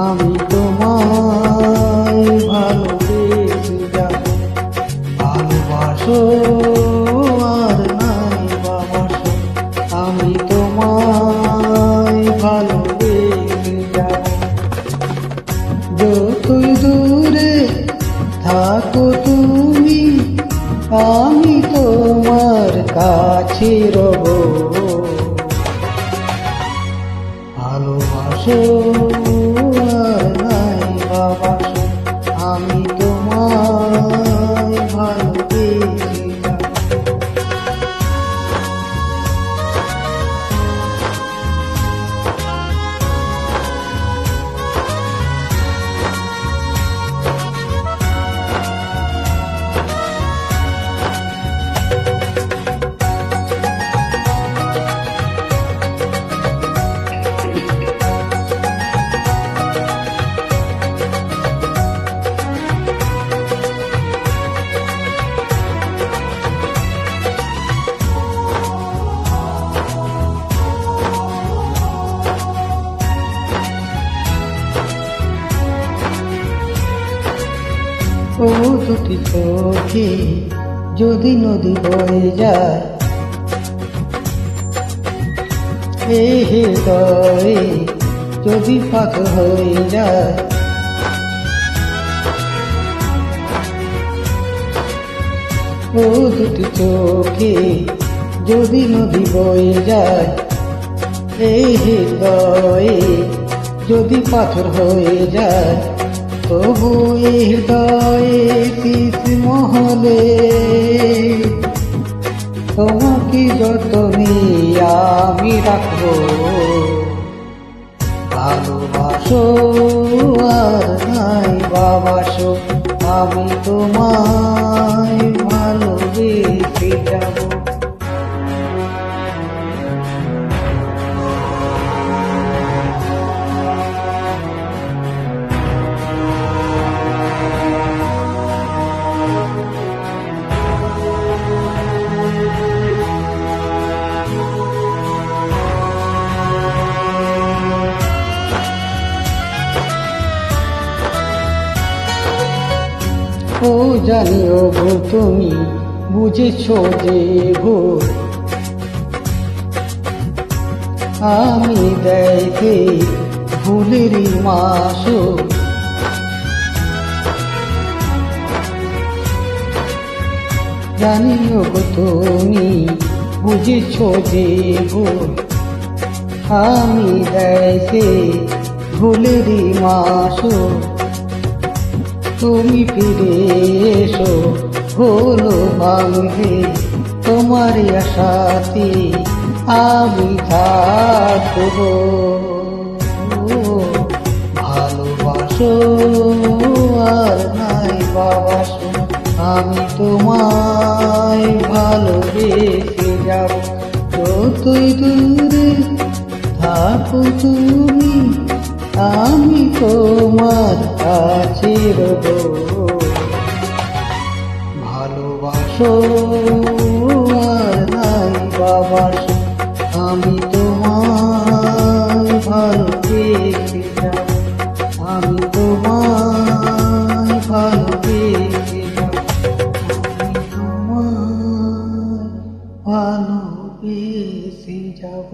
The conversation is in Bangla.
আমি তোমায় ভালোবেসে যাব। ভালোবাসো আর নাই বাবাসো, আমি তোমায় ভালোবেসে যাব। যতই দূরে থাকো তুমি, আমি তোমার কাছে রব। ভালোবাসো আর নাই বাবাসো, আমি তোমায় ভালোবেসে যাব। ও দুটি চোখে যদি নদী বয়ে যায়, এ হৃদয়ে যদি পাথর হয়ে যায়। ও দুটি চোখে যদি নদী বয়ে যায়, এই হৃদয়ে যদি পাথর হয়ে যায়। তবু এই হৃদয়ে শীত মহলে তোমাকে যতনে আমি রাখবো। ভালোবাসো আর নাই বাবাসো, আমি তোমায় ভালোবেসে যাব। ও জানিও গো তুমি বুঝেছো যে ভুল, আমি দেখে ভুলেরই মাসুল। জানিও গো তুমি বুঝেছো যে ভুল, আমি দেখে ভুলেরই মাসুল। তুমি ফিরে এসো হলো ভাঙবে, তোমার আশাতে আমি থাকবো। ভালোবাসো আর নাই বাবাসো, আমি তোমায় ভালোবেসে যাব। যতই দূরে থাকো তুমি, আমি তোমার কাছে রব। ভালোবাসো আর নাই বাবাসো, আমি তোমায় ভালোবেসে যাব। আমি তোমায় ভালোবেসে যাব। আমি তোমায় ভালোবেসে যাব।